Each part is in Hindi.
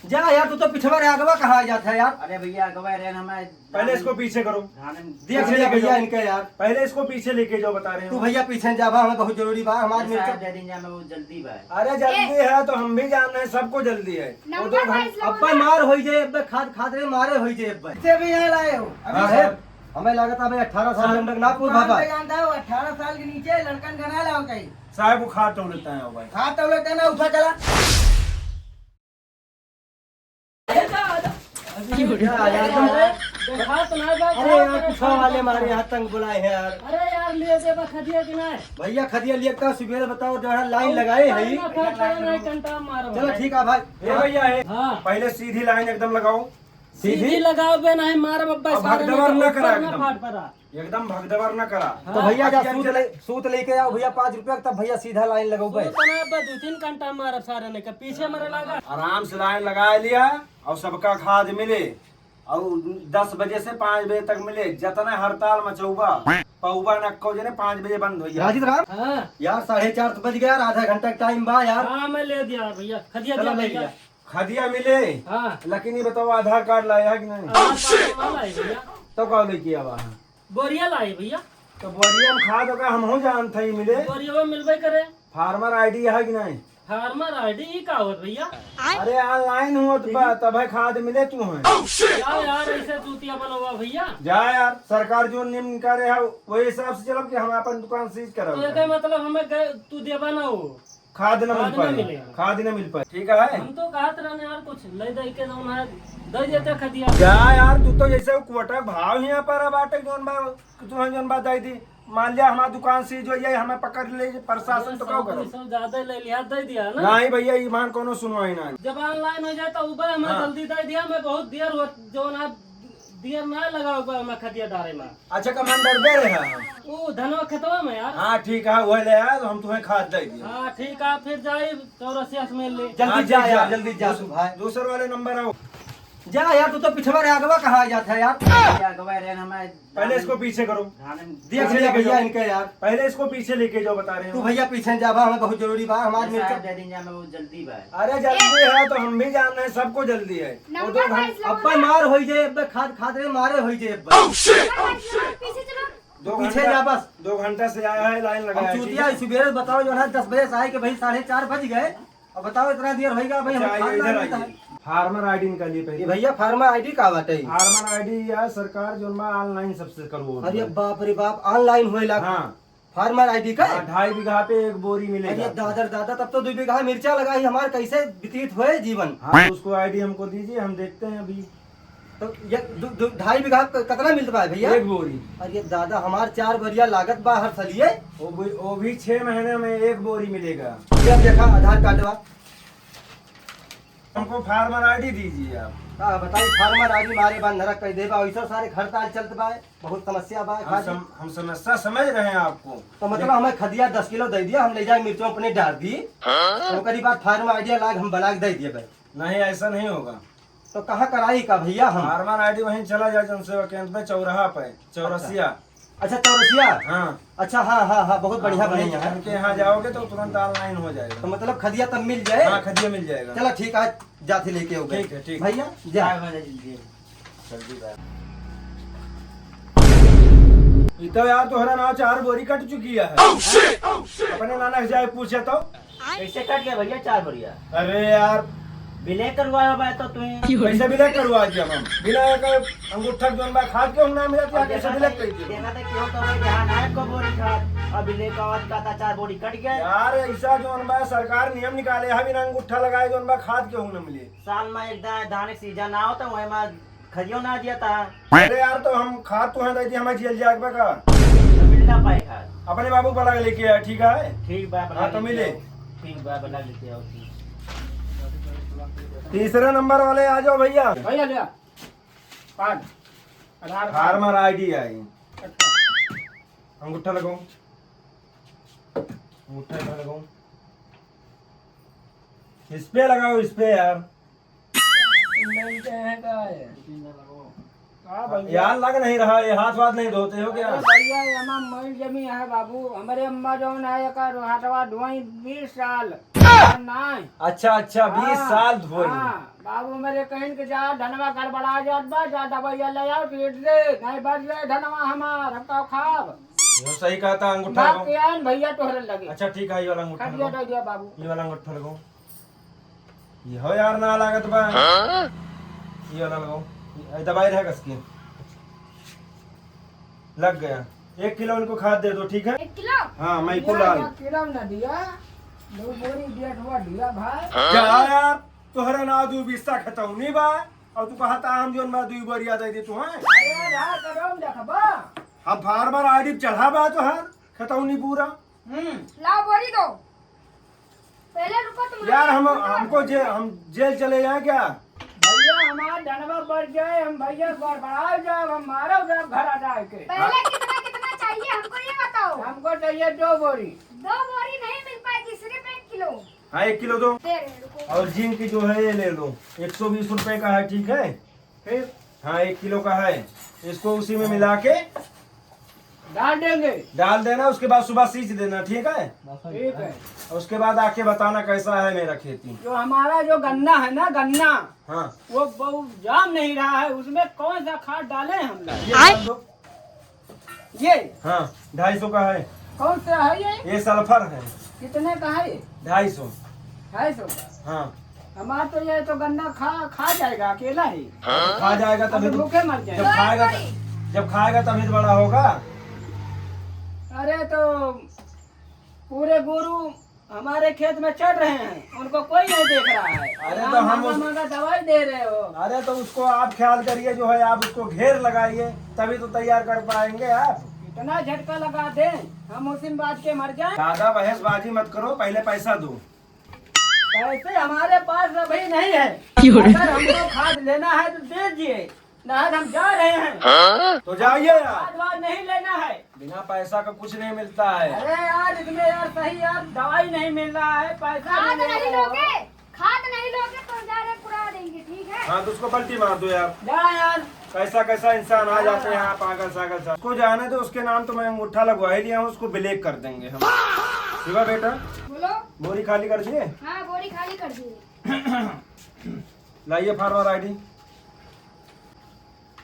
जा यार, तू तो पिछवा रे, आगवा कहाँ जाता है यार। अरे भैया अगवा रहे हमें। पहले इसको पीछे करो। देख ले भैया इनके यार, पहले इसको पीछे लेके जाओ, बता रहे तू हो। भैया पीछे जावा, हमें बहुत जरूरी बा हमारे मिर्चा। दे देंगे हमें, वो जल्दी बा। अरे जल्दी है तो हम भी जान रहे हैं, सबको जल्दी है। वो 2 घंटे अब्बा मार होई जे, अब्बा खाद खाद रे मारे होई जे अब्बा। से भी यहाँ लाए हो। हाँ है, हमें लागत है 18 साल लंडक ना पूछ बाबा। जानता हो 18 साल के नीचे लड़कन का ना लाओ कहीं। साहब वो खाद तोड़ लेता है भाई। हाथ तो लेते ना, उठा चला। अरे यार पिछवा वाले मारे यहाँ तंग बुलाए हैं यार। अरे यार लिए दे खदिया कि नहीं भैया खदिया लिए का सुबह बताओ, जो है लाइन लगाए है। कंटा मारो। चलो ठीक है भाई। ये भैया है, हाँ पहले सीधी लाइन एकदम लगाओ। सीधी लगाओ बे नहीं मार बब्बा अब भगदड़ न करा एकदम। फाट पड़ा। एकदम भगदड़ न करा। तो भैया जा सूत लेके आओ भैया 5 रुपया, तब भैया सीधा लाइन लगाओ भाई। बना 2-3 घंटा मार सारे ने के पीछे मरे लगा। आराम से लाइन लगा लिया और सबका खाद मिले, और 10 बजे से 5 बजे तक मिले। जितना हड़ताल मचौबा पौबा नक्को जने 5 बजे बंद हो राजीत राम हाँ यार 4:30 बज गया यार, आधा घंटा टाइम बा यार। हाँ मैं ले दिया भैया खदिया चलो दिया ले भैया। लिया। खदिया मिले। हाँ लेकिन ये बताओ आधार कार्ड लाया है कि नहीं? लाई भैया, तो कौन लेके आवा है? बोरिया लाई भैया। तो बोरिया में खाद होगा, हम हो जानते ही मिले। बोरिया मिलबे करे। फार्मर आईडी है कि नहीं? फार्मर आईडी ही का होत भैया। अरे ऑनलाइन हो तो तब है खाद मिले तू है। क्या यार ऐसे चूतिया बनवा भैया। जा यार, सरकार जो नियम करे है वही हिसाब से चलब कि हम अपन दुकान सीज तो करब। ये मतलब हमें तू देबा ना हो, खाद न मिल खाद न पाए, मिलेगा। खाद न मिल पाए। ठीक है हम तो कहत रहने यार कुछ ले दे के जौन है दे देते खदिया। जा यार, तू तो जैसे क्वार्टर भाव यहाँ पर बाटे जोन बात आई थी। मान लिया हमारी दुकान से जो है हमें पकड़ ले प्रशासन, तो क्या करो? सब ज्यादा ले लिया दे दिया ना। नहीं भैया, ईमान कोनो सुनवाई ना। जब ऑनलाइन हो जाए तो ऊपर हमें हाँ। जल्दी दे दिया। मैं बहुत देर हो जो ना देर ना लगा ऊपर मैं खदिया डारे में। अच्छा कमांडर दे रहे हैं। वो धनवा खतवा में यार। हाँ ठीक है, वही ले आया तो हम तुम्हें खाद दे दिए। हाँ ठीक है, फिर जाए 84 में ले। जल्दी जा यार, जल्दी जा भाई। दूसरे वाले नंबर आओ। जा यार, तू तो पिछवा रे, आगवा कहाँ जाता है यार। भैया अगवा रहे हमें। पहले इसको पीछे करो। देख ले भैया इनके यार, पहले इसको पीछे लेके जाओ, बता रहे तू हो। भैया पीछे जावा, हमें बहुत जरूरी बा हमारे मिर्चा। दे देंगे हमें, वो जल्दी बा। अरे जल्दी है तो हम भी जान रहे हैं, सबको जल्दी है। वो 2 घंटे अब्बा मार होई जे, अब्बा खाद खाद रे मारे होई जे अब्बा। पीछे जा बस। 2 घंटा से आया है, लाइन लगाया हम है, चूतिया ठीक है? सुबह बताओ जो है 10 बजे से आए कि भाई 4:30 बज गए, और बताओ इतना देर होएगा भाई। हम अच्छा, खाद इधर लाने का है। आइए। फार्मर आईडी निकालिए ये पहले। भैया फार्मा आईडी का बाटे। फार्मर आईडी या सरकार जो ऑनलाइन सबसे करो। अरे बाप रे बाप, ऑनलाइन होएला हाँ, फार्मर आईडी का। 2.5 बीघा पे 1 बोरी अरे मिलेगा। दादर दादा, तब तो 2 बीघा मिर्चा लगाई, हमारे कैसे व्यतीत हुए जीवन। हाँ, तो उसको आईडी हमको दीजिए, हम देखते हैं अभी। तो ये 2.5 बीघा कितना मिलता है भैया? 1 बोरी। अरे दादा, हमार 4 बरिया लागत बा हर सलिए। वो भी 6 महीने में 1 बोरी मिलेगा। ये देखा आधार कार्डवा। हमको फार्मर आईडी दीजिए आप। बताइए फार्मर आईडी मारे बाद नरक कह देबा, ऐसा सारे हड़ताल चलत बा, बहुत समस्या बा। हम समस्या समझ रहे हैं आपको। तो मतलब हमें खदिया 10 किलो दे दिया, हम ले जाए मिर्चों अपने डाल दी, तो करीब बात फार्मर आईडी लाग हम बना के दे दिए भाई। नहीं, ऐसा नहीं होगा। तो कहाँ कराई का भैया हम? फार्मर आईडी वहीं चला जाए जनसेवा केंद्र पे, चौराहा पे, चौरसिया। अच्छा चौरसिया। हाँ अच्छा हाँ हाँ हाँ, बहुत बढ़िया बढ़िया है। उनके यहाँ जाओगे तो तुरंत ऑनलाइन हो जाएगा। तो मतलब खदिया तब मिल जाए। हाँ, खदिया मिल जाएगा। चलो ठीक है, जाते लेके हो गए। ठीक है, ठीक है। भैया जा। जल्दी बा। ये तो यार तुम्हारा नाव 4 बोरी कट चुकी है। अपने नाना से जाए पूछे तो। कैसे कट गया भैया 4 बढ़िया? अरे यार, बिले करवाया बा तो तुम्हें। कैसे बिलक करवा दिया हम? बिना अंगूठा जोन बा खाद के हम ना मिला तो कैसे बिलक कर दिया? देखा था क्यों तो भाई ध्यान है को बोरी खाद और बिले का आवाज का था 4 बोरी कट गया। यार ऐसा जोन बा सरकार नियम निकाले है, बिना अंगूठा लगाए जोन बा खाद के न मिले। साल में एक धान एक सीजन ना होता वही में खजियो ना दिया था अरे यार, तो हम खाद तो दे दी, हमें जेल जाए का तो मिल ना पाए खाद। अपने बाबू बना के लेके आया। ठीक है, ठीक बा बना हाँ, तो मिले। ठीक बा बना लेते आओ। ठीक तीसरे नंबर वाले आ जाओ भैया। भैया लिया card Aadhaar card. Farmer ID I. अंगूठा लगाओ, अंगूठा इधर लगाओ, इस पे लगाओ, इस पे यार। हाँ भैया। यार लग नहीं रहा, ये हाथ वाथ नहीं धोते हो क्या? अरे भैया यहाँ मई जमी है बाबू, हमारे अम्मा जो है कर हटवा धोई 20 साल नहीं। अच्छा अच्छा, 20 साल धोई। हाँ, बाबू मेरे कहीं के जा धनवा गड़बड़ा जात बा, जा दवाइया ले आओ पीट दे, नहीं बच जाए धनवा हमार हमका खाब। यो सही कहा था, अंगूठा बाप लगाओ। के आन भैया तोहरे लगे। अच्छा ठीक है, ये वाला अंगूठा खटिया लगाओ। दे दिया बाबू। ये वाला अंगूठा लगाओ। ये हो यार ना लागत बा। ये वाला लगाओ। ये दवाई रहेगा इसकी। लग गया। 1 किलो इनको खाद दे दो, ठीक है? 1 किलो? हाँ, मैं को लाल। किलो न दिया, 2 बोरी डेट हुआ दिया भाई। क्या यार, तोहरा ना 2 बिस्सा खतौनी बा और तू कहता हम जोन बा 2 बोरिया दे दे तू हैं? अरे रहा करो देखबा। हम फार्मर आईडी चढ़ा बा तोहर खतौनी पूरा। लाओ बोरी दो। पहले रुको तुम। यार हमको हम जेल चले जाए क्या? भैया हमारा धनवा बढ़ जाए, हम भैया गड़बड़ा जाए, हम मारो जाए घर आ जाए के। पहले कितना कितना चाहिए हमको ये बताओ। हमको चाहिए 2 बोरी। 2 बोरी नहीं मिल पाएगी, सिर्फ 1 किलो हाँ 1 किलो दो। दे रहे हैं, रुको। और जिंक की जो है ये ले लो, 120 रुपए का है, ठीक है? फिर हाँ 1 किलो का है, इसको उसी में मिला के डाल देंगे। डाल देना, उसके बाद सुबह सींच देना, ठीक है? ठीक है। और उसके बाद आके बताना कैसा है मेरा खेती। जो हमारा जो गन्ना है ना, गन्ना हाँ वो बहुत जाम नहीं रहा है, उसमें कौन सा खाद डाले हम लोग? ये डाल दो। ये हाँ 250 का है, कौन सा है ये? सल्फर है। कितने का है ये? 250। 250 का। हाँ हमारा तो ये तो गन्ना खा जाएगा अकेला ही। तो खा जाएगा हम तभी तो, भूखे मर जब जाएंगे। खाएगा जब खाएगा तभी तो बड़ा होगा। अरे तो पूरे गुरु हमारे खेत में चढ़ रहे हैं, उनको कोई नहीं देख रहा है। अरे आप तो हम महंगा उस- महंगा दवाई दे रहे हो। अरे तो उसको आप ख्याल करिए, जो है आप उसको घेर लगाइए, तभी तो तैयार कर पाएंगे आप। इतना झटका लगा दे हम उसी में बात के मर जाए। ज्यादा बहसबाजी मत करो, पहले पैसा दो। पैसे हमारे पास अभी नहीं है। अगर हमको खाद लेना है तो दे दीजिए, नहीं हम जा रहे हैं। तो जाइए यार, खाद वाद नहीं लेना है। बिना पैसा का कुछ नहीं मिलता है। अरे यार इसमें यार सही यार दवाई नहीं मिल रहा है, पैसा खाद नहीं नहीं ले रहे हो। लोगे, खाद नहीं लोगे तो डायरेक्ट उड़ा देंगे, ठीक है? हाँ तो उसको पलटी मार दो यार। जा यार। कैसा कैसा इंसान आ जाते हैं यहाँ, पागल सागल सा। उसको जाने दो, उसके नाम तो मैं अंगूठा लगवा ही लिया हूँ, उसको ब्लैक कर देंगे हम। ठीक है बेटा, बोलो। बोरी खाली कर दिए? हाँ बोरी खाली कर दी। लाइए फार्मर आईडी,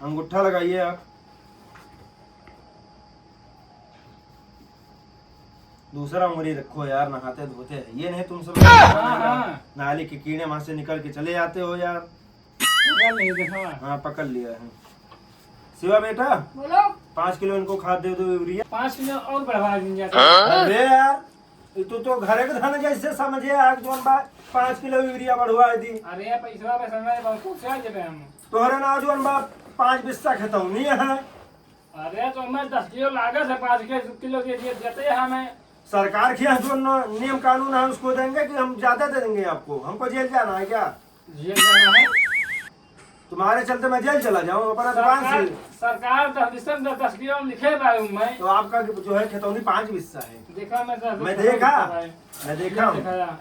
अंगूठा लगाइए आप। दूसरा उंगली रखो यार, नहाते धोते हैं ये नहीं तुम सब। हाँ। नाली के कीड़े वहां से निकल के चले जाते हो यार। नहीं देखा। हाँ पकड़ लिया है। शिवा बेटा बोलो। 5 किलो इनको खाद दे दो यूरिया। 5 किलो और बढ़वा दीजिए। अरे यार तू तो घर के धन जैसे समझे आग जोन बात 5 किलो यूरिया बढ़वा दी। अरे पैसा पे समय बहुत से जबे हम। तोहरे ना जोन बात 5 बिस्सा खतौनी है। अरे तो हमें 10 किलो लागत है, 5 किलो के लिए देते हैं हमें। सरकार के यहाँ जो नियम कानून है उसको देंगे कि हम ज्यादा दे देंगे आपको? हमको जेल जाना है क्या? जेल जाना है? तुम्हारे चलते मैं जेल चला जाऊँ अपना दुकान से? सरकार 10 किलो लिखे भाई मैं। तो आपका जो है खतौनी 5 बिस्सा है। देखा मैं देखा हूँ।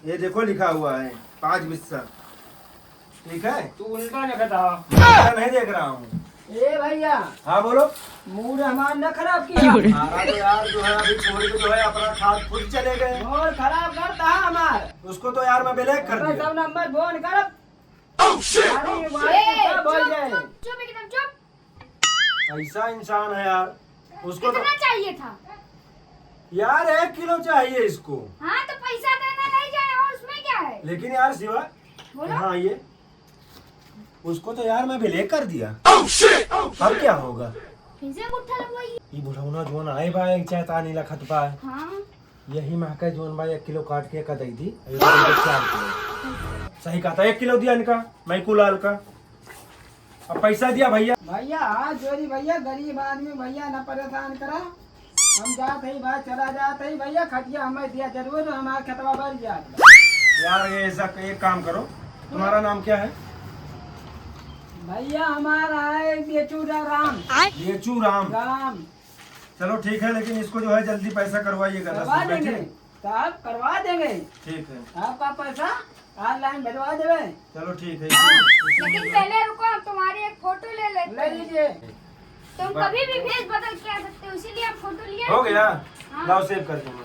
ये देखो लिखा हुआ है 5 बिस्सा, ठीक है? तू उल्टा लिखा था। मैं नहीं देख रहा हूँ। ए भैया हाँ बोलो। मूड हमारा न खराब किया। हमारा तो यार जो है अभी छोड़ के जो है अपना खाद खुद चले गए। और खराब करता है हमार। उसको तो यार मैं ब्लैक कर दिया। सब नंबर फोन कर। बोल जाए चुप एकदम चुप। ऐसा इंसान है यार। उसको तो कितना चाहिए था? यार 1 किलो चाहिए इसको। हाँ तो पैसा देना नहीं जाए और उसमें क्या है? लेकिन यार शिवा, बोलो। हाँ ये उसको तो यार मैं ब्लैक कर दिया। अब क्या होगा? फिर से अंगूठा लगवाइए। ये बुढ़ौना जोन आए बा एक चाहता नहीं लखत बा। हाँ यही महका जोन बा 1 किलो काट के कदई दी। 4 किलो सही कहा था, 1 किलो दिया इनका मैं कुलाल का। अब पैसा दिया भैया। भैया हाथ जोड़ी भैया, गरीब आदमी भैया न परेशान करा। हम जात है भाई, चला जात है भैया, खटिया हमें दिया जरूर, हमारा खतवा भर जात। यार ये ऐसा एक काम करो, तुम्हारा नाम क्या है? भैया हमारा है बेचूरा राम। बेचू राम। राम चलो ठीक है, लेकिन इसको जो है जल्दी पैसा करवाइएगा 10 करवा रुपए, देंगे ठीक? साहब, करवा देंगे। ठीक है। आपका पैसा ऑनलाइन भिजवा देवे। चलो ठीक है। लेकिन पहले रुको, हम तुम्हारी एक फोटो ले लेते ले हैं। लीजिए। तुम कभी भी भेज बदल के आ सकते हो, इसीलिए आप फोटो लिए। हो गया, हाँ। लाओ सेव कर दूंगा।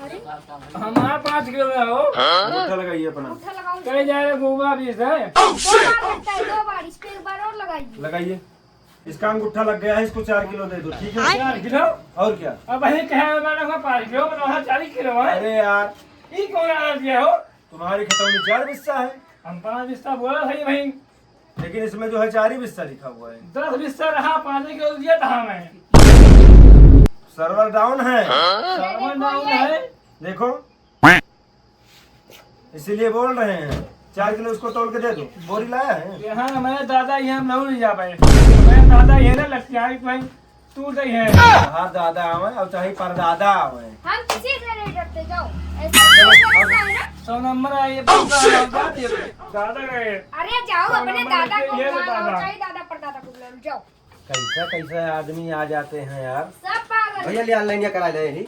अरे हमारा 5 किलो में हो अंगूठा लगाइए अपना, अंगूठा लगाऊं। कहीं जा रहे गोबा बीस है। 2 बार लगता है, 2 बार। इस पे एक बार और लगाइए। लगाइए। इसका अंगूठा लग गया है, इसको 4 किलो दे दो, ठीक है? 4 किलो और क्या? अब वही कहे 5 किलो बनाना 40 किलो है। अरे यार, ये कौन आ गया हो? तुम्हारी खतौनी 4 बिस्सा है, हम 5 बिस्ता बोला सही भाई, लेकिन इसमें जो है 4 ही बिस्सा लिखा हुआ है। 10 बिस्ता रहा, 5 किलो दिया था हमें। सर्वर डाउन है, सामान डाउन है। देखो, इसीलिए बोल रहे हैं 4 किलो उसको तोल के दे दो। बोरी लाया है? यहाँ हमारे दादा ही हम नहीं जा पाए। हमारे दादा ये ना लगती है भाई टूट गई है। हाँ, दादा आवे और चाहे परदादा आवे। हम किसी से नहीं डरते, जाओ। ऐसा लगता है ना। 100 नंबर आइए दादा गए। अरे जाओ, अपने नंबर दादा को ये बुला लो, दादा। चाहे दादा परदादा को बुला लो, जाओ। कैसा कैसा आदमी आ जाते हैं यार। सब पागल। भैया ले ऑनलाइन या करा ले ही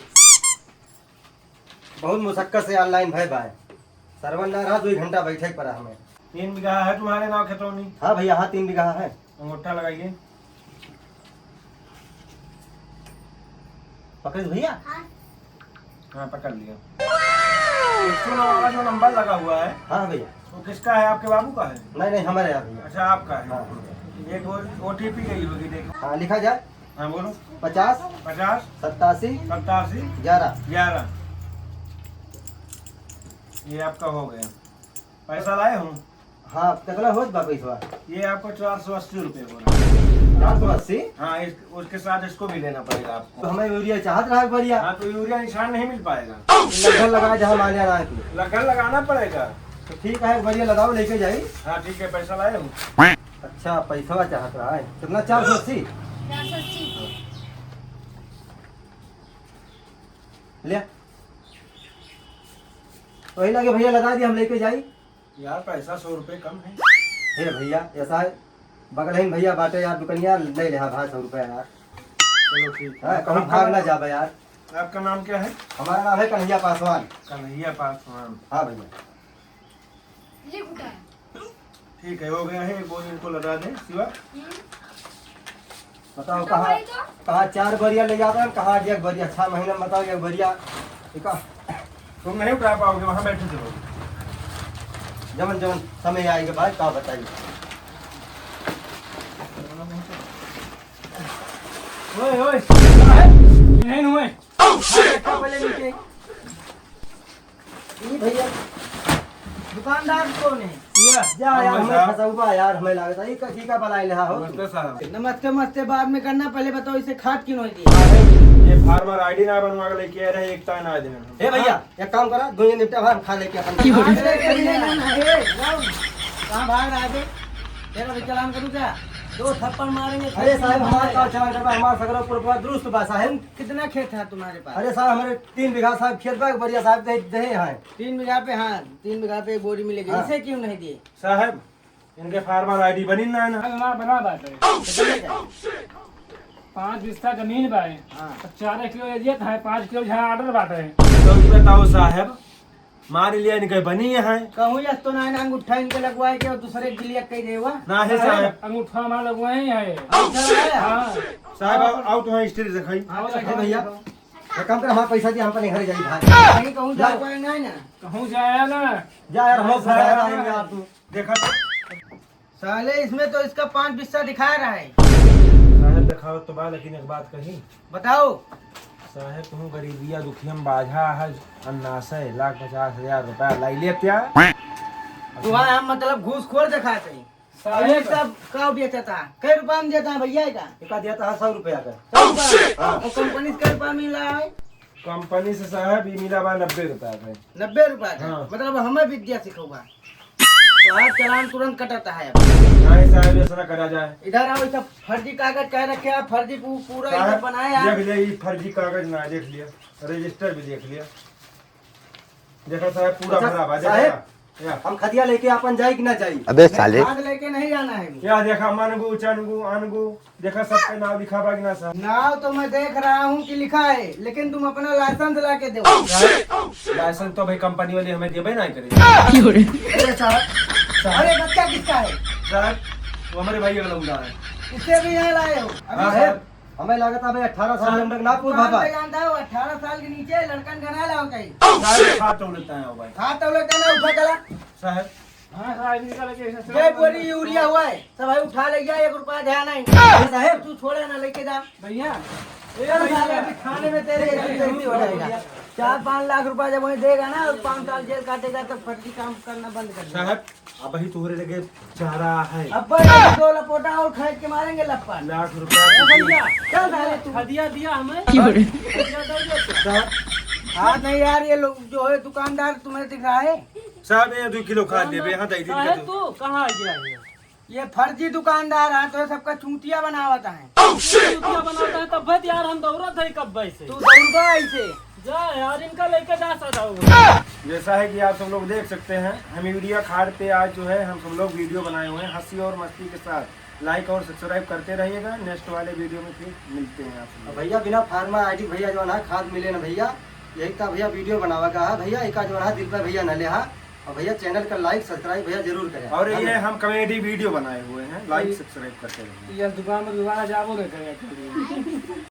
बहुत मुशक्कत से ऑनलाइन भाई भाई सर्वर ना रहा 2 घंटा बैठे पड़ा हमें। 3 बीघा है तुम्हारे नाम खतौनी? हाँ भैया, हाँ 3 बीघा है। अंगूठा लगाइए। पकड़ भैया। हाँ, पकड़ लिया। 109 वाला जो नंबर लगा हुआ है, हाँ भैया। वो किसका है? आपके बाबू का है? नहीं नहीं, हमारे यहाँ भैया। अच्छा, आपका है। हाँ एक OTP गई होगी, देखो। हाँ, लिखा जाए हाँ, बोलो। 50 50 87 87 11। 11। ये आपका हो गया। पैसा लाए हूँ? हाँ, कितना होत बा पैसा? ये आपको 480 रुपये हो रहा है। 480। हाँ, उसके साथ इसको भी लेना पड़ेगा तो आपको। हमें यूरिया चाहत रहा है बढ़िया। हाँ, तो यूरिया निशान नहीं मिल पाएगा, लगन लगाए जहाँ मालिया ना है। लगन लगाना पड़ेगा। तो ठीक है, बढ़िया लगाओ, लेके जाई। हाँ ठीक है, पैसा लाए हूँ। अच्छा, पैसा चाहत रहा है कितना? 480 480। ले। वही लगे भैया, लगा दिया, हम लेके जाई। यार, पैसा 100 रुपये कम है। हे भैया, ऐसा है बगल ही भैया बाटे यार, दुकनिया ले ले भाई 100 रुपया यार। चलो ठीक हाँ, है। कहूँ भाग ना जाबे यार। आपका नाम क्या है? हमारा नाम है कन्हैया पासवान। कन्हैया पासवान। हाँ भैया। ये कुटा है। ठीक है, हो गया है। एक बोरी इनको लगा दें सिवा। बताओ तो कहाँ वही तो। कहाँ 4 बरिया ले जाते हैं, कहाँ 1 बरिया? 6 महीने में बताओ 1 बरिया। ठीक है, तुम नहीं उठा पाओगे, वहाँ बैठे चलो। जमन जमन समय आएगा भाई, कहाँ बताइए। ओए ओए नहीं हुए। पहले नीचे। ई भैया दुकानदार कौन है? जा यार, हम हमें साहब। फंसाऊबा यार, हमें लागत है की का बनाए ले हो। नमस्ते साहब। नमस्ते मस्ते बाद में करना, पहले बताओ इसे खाद क्यों नहीं दी? ये फार्मर आईडी ना बनवा के लेके आ रहे, एकता ना दे। हे भैया, एक काम करा, 2 निपटा भाग खा लेके अपन। कहाँ भाग रहा है? तेरा भी चलान करूँ क्या? 2 थप्पड़ मारेंगे। अरे साहब, हमारे का चलान करवा, हमारा सगरा पूरा दुरुस्त बा साहब। कितना खेत है तुम्हारे पास? अरे साहब, हमारे 3 बीघा साहब खेत बा, बढ़िया साहब दे हैं। 3 बीघा पे? हाँ, 3 बीघा पे एक बोरी मिलेगी। हाँ। इसे क्यों नहीं दिए? साहब, इनके फार्मर आईडी बनी ना है ना? हमारा बना बात है। 5 बिस्ता जमीन बाए। हाँ। 4 किलो ये दिया था, 5 किलो यहाँ ऑर्डर बात है। तो ये बताओ साहब, मान लिया इनके बनी है कहूँ या तो ना अंगूठा इनके लगवाए के और दूसरे के लिए कही दे हुआ। ना है साहब? अंगूठा हमारा लगवाए ही है। हाँ। हाँ साहब, आओ तुम्हारी स्त्री से खाई। हे भैया, एक काम कर, हमारा पैसा दिया, हम अपने घर जाई भाई। कहीं कहूँ जा पाएंगे नहीं ना? कहूँ जाया ना। जा यार, हम फंसाया आएंगे यार तू। देखा तो? साले इसमें तो इसका 5 बिस्सा दिखा रहा है। साहब दिखाओ तो बा, लेकिन एक बात कही बताओ। साहब, तुम गरीबिया दुखियम बाझा है, 79,50,000 रुपया लाई ले क्या? तुम्हारा हम मतलब घूसखोर दिखाते हैं। ये सब कब बेचता? कई रुपया में देता है भैया का? एक दिया था 100 रुपया का। 100 रुपया? और कंपनी से कई रुपया मिल रहा है? कंपनी से साहब ये मिला बा 90 रुपया का। 90 रुपया का? हाँ। मतलब हमें विद्या सिखोगा तो आज चलान तुरंत कटाता है। नहीं साहब, ऐसा ना करा जाए। इधर आओ, सब फर्जी कागज कह रखे हैं, फर्जी पूरा इधर साहब, बनाया। देख लिया, ये फर्जी कागज ना देख लिया, रजिस्टर भी देख लिया। देखा साहब, पूरा अच्छा, भरा बा। साहब, हम खदिया लेके अपन जाए कि ना जाए? अबे साले खाद लेके नहीं जाना है। क्या देखा मनगू चनगू अनगू देखा सबका नाम लिखा बा कि ना सर? नाव तो मैं देख रहा हूँ कि लिखा है, लेकिन तुम अपना लाइसेंस ला के दो। लाइसेंस तो भाई कंपनी वाले हमें देबे नहीं करेंगे। अरे साहब, अरे बच्चा किसका है? सर वो हमारे भाई का लौंडा है। इससे भी यहाँ लाए हो? हाँ, अभी सर। हमें लगा था भाई 18 साल हम तक ना पूर दुकान बाबा। पे जानता हो 18 साल के नीचे लड़कन का ना लाओ कहीं। सारे खा तो लेता है वो भाई। हाथ तो लोग ना उठा चला। साहब जय बोरी यूरिया हुआ है, सब भाई उठा ले गया, 1 रुपया ध्यान नहीं। साहब तू छोड़े ना, लेके जा भैया चल साले, अभी खाने में तेरे बेइज्जती हो जाएगा। 4-5 लाख रुपया जब वही देगा ना, 5 साल जेल काटेगा, तो फर्जी काम करना बंद कर देगा। साहब अब वही तुम्हारे लगे चारा है अब भाई 2 लपोटा और खरीद के मारेंगे लप्पा। लाख ए रुपया। भैया चल साले तू। हदिया दिया हमें। हाँ नहीं यार, ये लोग जो है दुकानदार तुम्हें दिख रहा है, साहब ये 2 किलो खाद देबे यहाँ दे साहब दी। तू कहाँ गया है? ये फर्जी दुकानदार है, तो ये सबका चूतिया बनावता है। चूतिया बनाता है तब यार हम दौड़ा थे कब से। तू दौड़गा ऐसे। जा यार इनका लेके जा सकता हूँ। जैसा है कि आप सब लोग देख सकते हैं, हम यूरिया खाद पे आज जो है हम सब लोग वीडियो बनाए हुए हैं हंसी और मस्ती के साथ। लाइक और सब्सक्राइब करते रहिएगा। नेक्स्ट वाले वीडियो में फिर मिलते हैं आप सब लोग। भैया बिना फार्मा आईडी भैया जो है ना खाद मिले ना भैया, यही का भैया वीडियो बनावा का है भैया, एक जो है दिल पर भैया न ले हा। और भैया चैनल का लाइक सब्सक्राइब भैया जरूर करें। और ये हम कॉमेडी वीडियो बनाए हुए हैं, लाइक सब्सक्राइब करते रहिए। ये दुकान में दोबारा जाबो नहीं करेगा।